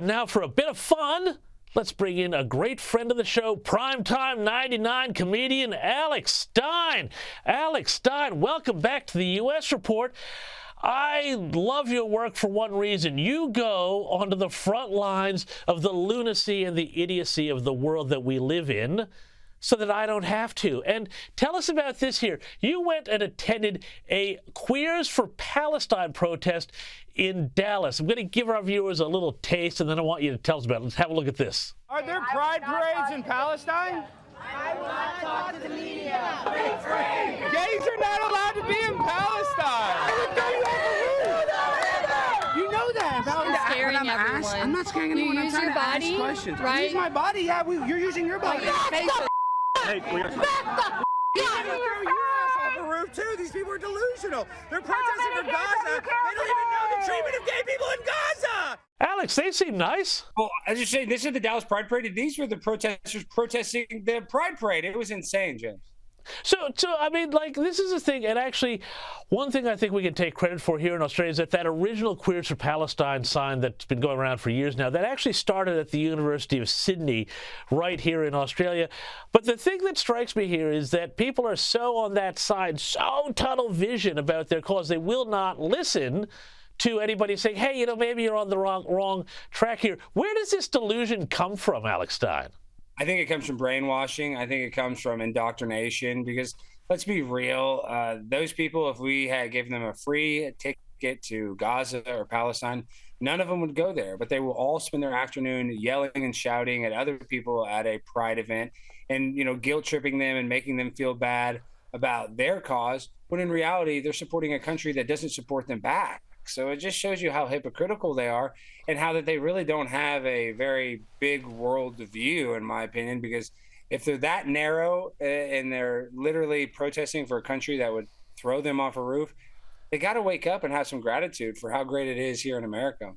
Now for a bit of fun, let's bring in a great friend of the show, primetime 99 comedian Alex Stein. Alex Stein, welcome back to the U.S. Report. I love your work for one reason. You go onto the front lines of the lunacy and the idiocy of the world that we live in so that I don't have to. And tell us about this here. You went and attended a Queers for Palestine protest in Dallas. I'm going to give our viewers a little taste, and then I want you to tell us about it. Let's have a look at this. Are there pride parades in Palestine? I will not talk to the media. Gays are not allowed to be in Palestine. You know that. I'm scaring everyone. I'm not scaring anyone. You use your body, right? Use my body. Yeah, you're using your body. Hey, throw your ass off the roof too. These people are delusional. They're protesting for Gaza. They don't even know the treatment of gay people in Gaza. Alex, they seem nice. Well, as you say, this is the Dallas Pride Parade. These were the protesters protesting the Pride Parade. It was insane, James. So I mean, like, this is a thing, and actually, one thing I think we can take credit for here in Australia is that original Queers for Palestine sign that's been going around for years now, that actually started at the University of Sydney, right here in Australia. But the thing that strikes me here is that people are so on that side, so tunnel vision about their cause, they will not listen to anybody saying, hey, you know, maybe you're on the wrong track here. Where does this delusion come from, Alex Stein? I think it comes from brainwashing. I think it comes from indoctrination because let's be real. Those people, if we had given them a free ticket to Gaza or Palestine, none of them would go there, but they will all spend their afternoon yelling and shouting at other people at a pride event and, you know, guilt tripping them and making them feel bad about their cause, when in reality, they're supporting a country that doesn't support them back. So it just shows you how hypocritical they are and how that they really don't have a very big world view, in my opinion, because if they're that narrow and they're literally protesting for a country that would throw them off a roof, they got to wake up and have some gratitude for how great it is here in America.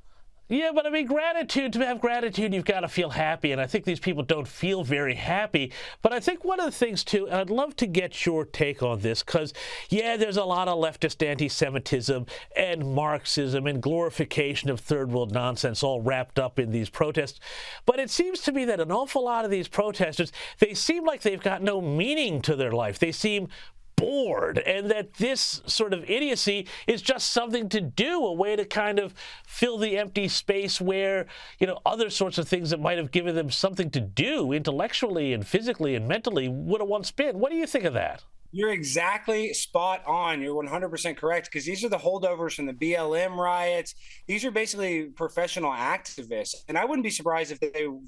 Yeah, but I mean, to have gratitude, you've got to feel happy, and I think these people don't feel very happy. But I think one of the things, too, and I'd love to get your take on this, because, yeah, there's a lot of leftist anti-Semitism and Marxism and glorification of third world nonsense all wrapped up in these protests. But it seems to me that an awful lot of these protesters, they seem like they've got no meaning to their life. They seem bored, and that this sort of idiocy is just something to do, a way to kind of fill the empty space where, you know, other sorts of things that might have given them something to do intellectually and physically and mentally would have once been. What do you think of that? You're exactly spot on. You're 100% correct, because these are the holdovers from the BLM riots. These are basically professional activists. And I wouldn't be surprised if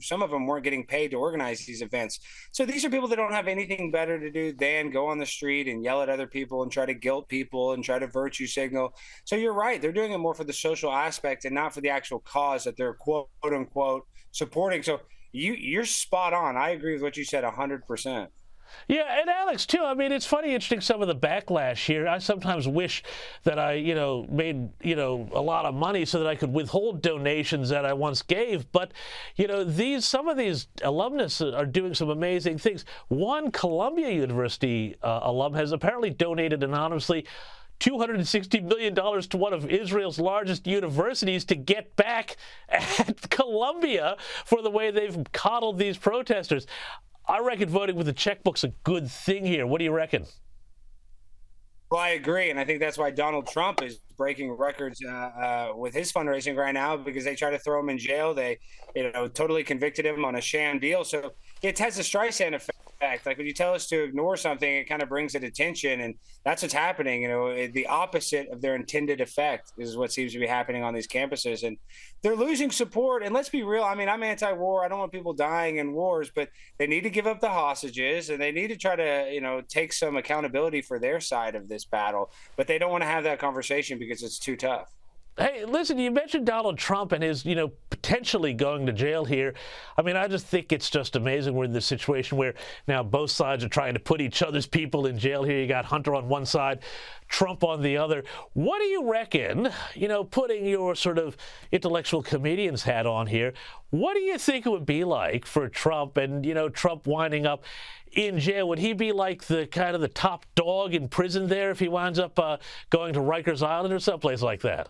some of them weren't getting paid to organize these events. So these are people that don't have anything better to do than go on the street and yell at other people and try to guilt people and try to virtue signal. So you're right. They're doing it more for the social aspect and not for the actual cause that they're quote unquote supporting. So you're spot on. I agree with what you said 100%. Yeah, and Alex, too, I mean, it's funny, interesting, some of the backlash here. I sometimes wish that I, made, a lot of money so that I could withhold donations that I once gave. But, some of these alumnus are doing some amazing things. One Columbia University alum has apparently donated anonymously $260 million to one of Israel's largest universities to get back at Columbia for the way they've coddled these protesters. I reckon voting with a checkbook's a good thing here. What do you reckon? Well, I agree, and I think that's why Donald Trump is breaking records with his fundraising right now, because they try to throw him in jail. They, totally convicted him on a sham deal. So it has a Streisand effect. Like when you tell us to ignore something, it kind of brings it attention, and that's what's happening. The opposite of their intended effect is what seems to be happening on these campuses, and they're losing support. And let's be real. I mean, I'm anti-war. I don't want people dying in wars, but they need to give up the hostages, and they need to try to, take some accountability for their side of this battle. But they don't want to have that conversation because it's too tough. Hey, listen, you mentioned Donald Trump and his, potentially going to jail here. I mean, I just think it's just amazing we're in this situation where now both sides are trying to put each other's people in jail here. You got Hunter on one side, Trump on the other. What do you reckon, putting your sort of intellectual comedian's hat on here, what do you think it would be like for Trump and, Trump winding up in jail? Would he be like the kind of the top dog in prison there if he winds up going to Rikers Island or someplace like that?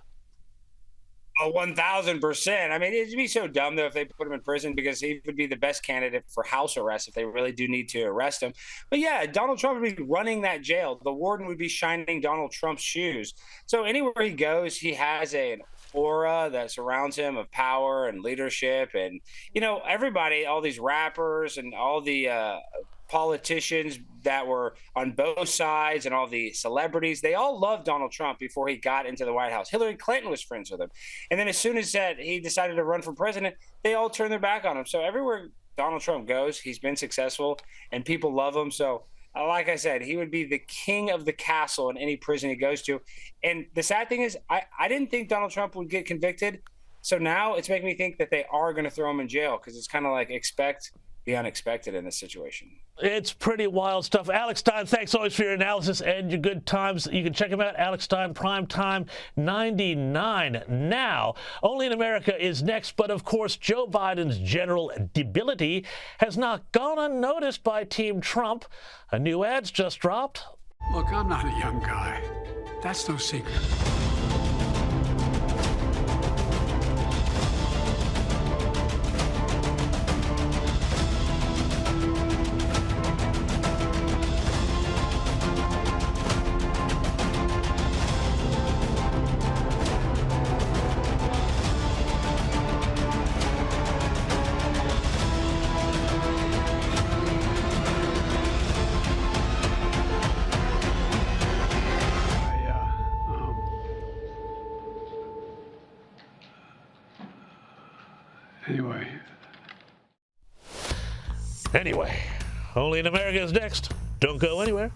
Oh, 1,000%. I mean, it'd be so dumb, though, if they put him in prison, because he would be the best candidate for house arrest if they really do need to arrest him. But yeah, Donald Trump would be running that jail. The warden would be shining Donald Trump's shoes. So anywhere he goes, he has an aura that surrounds him of power and leadership. And, you know, everybody, all these rappers and all the politicians that were on both sides and all the celebrities, they all loved Donald Trump before he got into the White House. Hillary Clinton was friends with him. And then as soon as he decided to run for president, they all turned their back on him. So everywhere Donald Trump goes, he's been successful and people love him. So like I said, he would be the king of the castle in any prison he goes to. And the sad thing is, I didn't think Donald Trump would get convicted. So now it's making me think that they are going to throw him in jail, because it's kind of like expect the unexpected in this situation. It's pretty wild stuff. Alex Stein, thanks always for your analysis and your good times. You can check him out, Alex Stein, Primetime 99. Now, Only in America is next, but of course, Joe Biden's general debility has not gone unnoticed by Team Trump. A new ad's just dropped. Look, I'm not a young guy. That's no secret. Anyway, Only in America is next. Don't go anywhere.